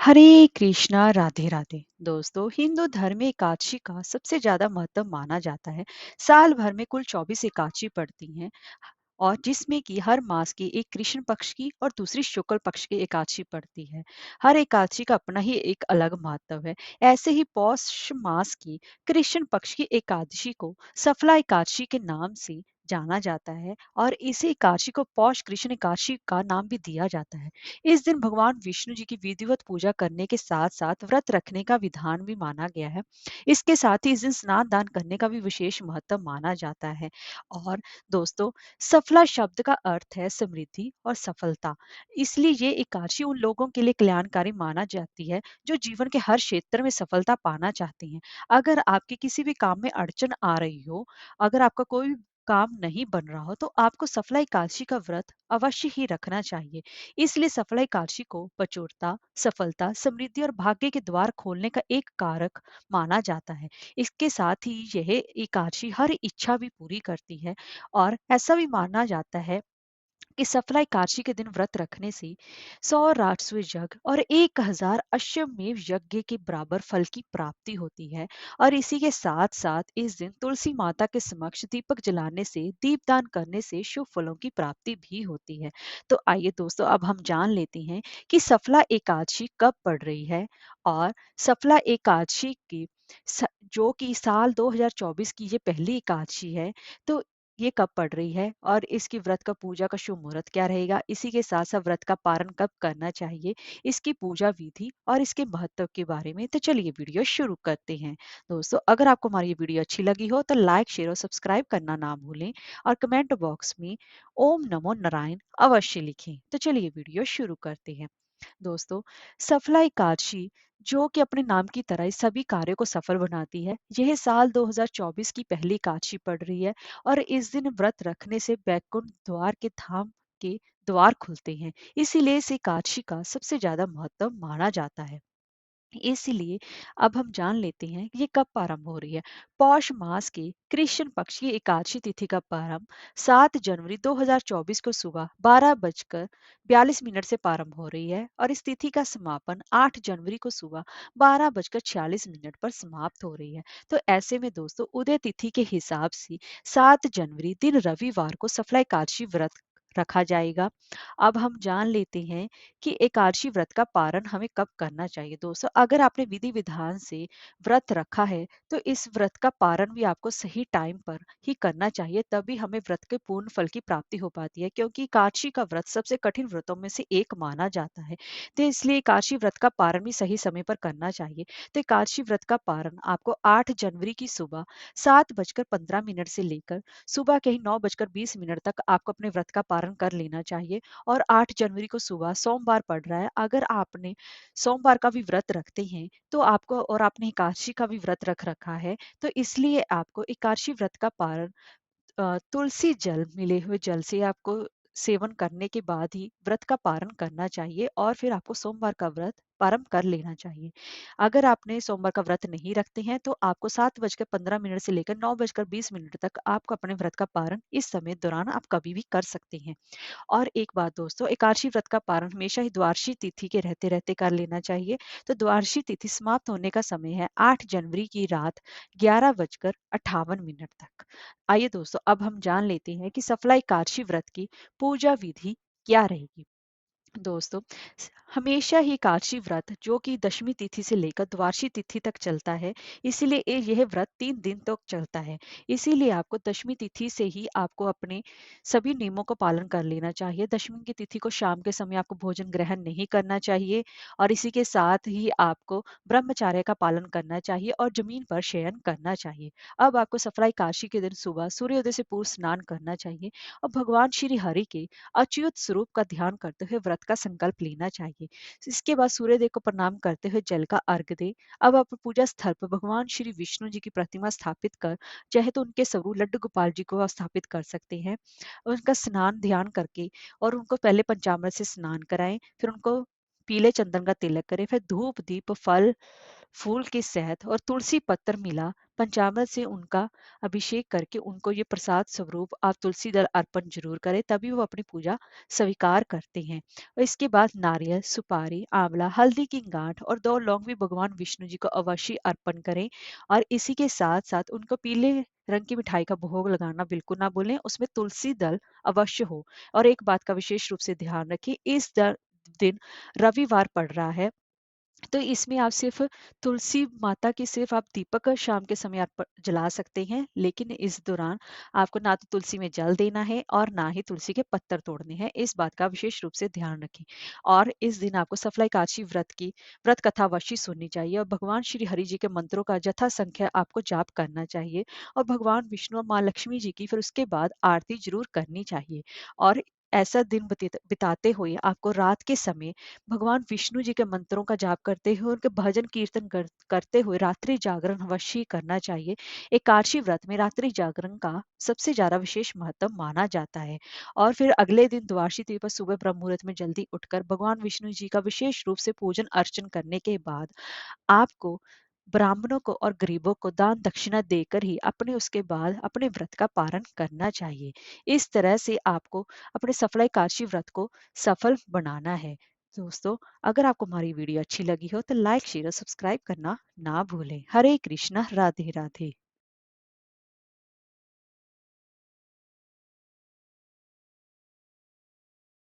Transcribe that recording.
हरे कृष्णा राधे राधे। दोस्तों, हिंदू धर्म में एकादशी का सबसे ज्यादा महत्व माना जाता है। साल भर में कुल 24 एकादशी पड़ती हैं और जिसमें कि हर मास की एक कृष्ण पक्ष की और दूसरी शुक्ल पक्ष की एकादशी पड़ती है। हर एकादशी का अपना ही एक अलग महत्व है। ऐसे ही पौष मास की कृष्ण पक्ष की एकादशी को सफला एकादशी के नाम से जाना जाता है और इसी एकादशी को पौष कृष्ण एकादशी का नाम भी दिया जाता है। इस दिन भगवान विष्णु जी की विधिवत पूजा करने के साथ साथ व्रत रखने का विधान भी माना गया है। इसके साथ ही इस दिन स्नान दान करने का भी विशेष महत्व माना जाता है। और दोस्तों, सफला शब्द का अर्थ है समृद्धि और सफलता। इसलिए ये एकादशी उन लोगों के लिए कल्याणकारी माना जाती है जो जीवन के हर क्षेत्र में सफलता पाना चाहते हैं। अगर आपके किसी भी काम में अड़चन आ रही हो, अगर आपका कोई भी काम नहीं बन रहा हो, तो आपको सफला एकादशी का व्रत अवश्य ही रखना चाहिए। इसलिए सफला एकादशी को प्रचुरता, सफलता, समृद्धि और भाग्य के द्वार खोलने का एक कारक माना जाता है। इसके साथ ही यह एकादशी हर इच्छा भी पूरी करती है और ऐसा भी माना जाता है कि सफला एकादशी के दिन व्रत रखने से 100 राजस्व यज्ञ और 1000 अश्वमेव यज्ञ के बराबर फल की प्राप्ति होती है। और इसी के साथ साथ इस दिन तुलसी माता के समक्ष दीपक जलाने से, दीपदान करने से शुभ फलों की प्राप्ति भी होती है। तो आइए दोस्तों, अब हम जान लेते हैं कि सफला एकादशी कब पड़ रही है। और सफला एकादशी की जो कि साल 2024 की ये पहली एकादशी है, तो ये कब पड़ रही है और इसकी व्रत का पूजा का शुभ मुहूर्त क्या रहेगा, इसी के साथ साथ व्रत का पारण कब करना चाहिए, इसकी पूजा विधि और इसके महत्व के बारे में। तो चलिए वीडियो शुरू करते हैं। दोस्तों, अगर आपको हमारी ये वीडियो अच्छी लगी हो तो लाइक, शेयर और सब्सक्राइब करना ना भूलें और कमेंट बॉक्स में ओम नमो नारायण अवश्य लिखें। तो चलिए वीडियो शुरू करते हैं। दोस्तों, सफला एकादशी जो कि अपने नाम की तरह ही सभी कार्यों को सफल बनाती है, यह साल 2024 की पहली एकादशी पड़ रही है। और इस दिन व्रत रखने से बैकुंठ द्वार के धाम के द्वार खुलते हैं। इसीलिए इस एकादशी का सबसे ज्यादा महत्व माना जाता है। इसलिए अब हम जान लेते हैं कि ये कब प्रारंभ हो रही है। पौष मास के कृष्ण पक्ष की एकादशी तिथि का प्रारंभ 7 जनवरी 2024 को सुबह 12:42 से प्रारंभ हो रही है और इस तिथि का समापन 8 जनवरी को सुबह 12:46 पर समाप्त हो रही है। तो ऐसे में दोस्तों, उदय तिथि के हिसाब से 7 जनवरी दिन रविवार को सफला एकादशी व्रत रखा जाएगा। अब हम जान लेते हैं कि एकादशी व्रत का पारण हमें कब करना चाहिए। दोस्तों, अगर आपने विधि विधान से व्रत रखा है, तो इस व्रत का पारण भी आपको सही टाइम पर ही करना चाहिए, तभी हमें व्रत के पूर्ण फल की प्राप्ति हो पाती है। क्योंकि एकादशी का व्रत सबसे कठिन व्रतों में से एक माना जाता है, तो इसलिए एकादशी व्रत का पारण भी सही समय पर करना चाहिए। तो एकादशी व्रत का पारण आपको 8 जनवरी की सुबह 7:15 से लेकर सुबह के ही 9:20 तक आपको अपने व्रत का पारण कर लेना चाहिए। और 8 जनवरी को सुबह सोमवार पड़ रहा है। अगर आपने सोमवार का भी व्रत रखते हैं, तो आपको, और आपने एकादशी का भी व्रत रख रखा है, तो इसलिए आपको एकादशी व्रत का पारण तुलसी जल, मिले हुए जल से आपको सेवन करने के बाद ही व्रत का पारण करना चाहिए और फिर आपको सोमवार का व्रत प्रारंभ कर लेना चाहिए। अगर आपने सोमवार का व्रत नहीं रखते हैं, तो आपको 7:15 से लेकर 9:20 तक आपको अपने व्रत का पारण इस समय दौरान आप कभी भी कर सकते हैं। और एक बात दोस्तों, एकादशी व्रत का पारण हमेशा ही द्वादशी तिथि के रहते रहते कर लेना चाहिए। तो द्वादशी तिथि समाप्त होने का समय है 8 जनवरी की रात 11:58 तक। आइए दोस्तों, अब हम जान लेते हैं कि सफला एकादशी व्रत की पूजा विधि क्या रहेगी। दोस्तों, हमेशा ही एकादशी व्रत जो कि दशमी तिथि से लेकर द्वादशी तिथि तक चलता है, इसीलिए यह व्रत 3 दिन तक चलता है। इसीलिए आपको दशमी तिथि से ही आपको अपने सभी नियमों का पालन कर लेना चाहिए। दशमी की तिथि को शाम के समय आपको भोजन ग्रहण नहीं करना चाहिए और इसी के साथ ही आपको ब्रह्मचर्य का पालन करना चाहिए और जमीन पर शयन करना चाहिए। अब आपको सफला एकादशी के दिन सुबह सूर्योदय से पूर्व स्नान करना चाहिए और भगवान श्री हरि के अच्युत स्वरूप का ध्यान करते हुए व्रत का संकल्प लेना चाहिए। इसके बाद सूर्यदेव को प्रणाम करते हुए जल का अर्घ दे। अब आप पूजा स्थल पर भगवान श्री विष्णु जी की प्रतिमा स्थापित कर, चाहे तो उनके स्वरूप लड्डू गोपाल जी को आप स्थापित कर सकते हैं। उनका स्नान ध्यान करके और उनको पहले पंचामृत से स्नान कराएं, फिर उनको पीले चंदन का तिलक करें, फिर धूप दीप फल फूल के शहद और तुलसी पत्र मिला पंचामृत से उनका अभिषेक करके उनको ये प्रसाद स्वरूप आप तुलसी दल अर्पण जरूर करें, तभी वो अपनी पूजा स्वीकार करते हैं। और इसके बाद नारियल, सुपारी, आंवला, हल्दी की गांठ और 2 लौंग भी भगवान विष्णु जी को अवश्य अर्पण करें। और इसी के साथ-साथ उनको पीले रंग की मिठाई का भोग लगाना बिल्कुल ना भूलें, उसमें तुलसी दल अवश्य हो। और एक बात का विशेष रूप से ध्यान रखें, इस दिन रविवार पड़ रहा है, तो इसमें आप सिर्फ तुलसी माता की सिर्फ आप दीपक शाम के समय आप जला सकते हैं, लेकिन इस दौरान आपको ना तो तुलसी में जल देना है और ना ही तुलसी के पत्तर तोड़ने हैं। इस बात का विशेष रूप से ध्यान रखें। और इस दिन आपको सफला एकादशी व्रत की व्रत कथा अवश्य सुननी चाहिए और भगवान श्री हरि जी के मंत्रों का यथा संख्या आपको जाप करना चाहिए और भगवान विष्णु और माँ लक्ष्मी जी की फिर उसके बाद आरती जरूर करनी चाहिए। और ऐसा दिन बिताते हुए आपको रात के समय भगवान विष्णु जी के मंत्रों का जाप करते हुए उनके भजन कीर्तन करते हुए रात्रि जागरण अवश्य करना चाहिए। एकादशी व्रत में रात्रि जागरण का सबसे ज्यादा विशेष महत्व माना जाता है। और फिर अगले दिन द्वादशी तिथि पर सुबह ब्रह्म मुहूर्त में जल्दी उठकर भगवान विष्णु जी का विशेष रूप से पूजन अर्चन करने के बाद आपको ब्राह्मणों को और गरीबों को दान दक्षिणा देकर ही अपने उसके बाद अपने व्रत का पारण करना चाहिए। इस तरह से आपको अपने सफल एकादशी व्रत को सफल बनाना है। दोस्तों, अगर आपको हमारी वीडियो अच्छी लगी हो तो लाइक शेयर और सब्सक्राइब करना ना भूलें। हरे कृष्णा, राधे राधे।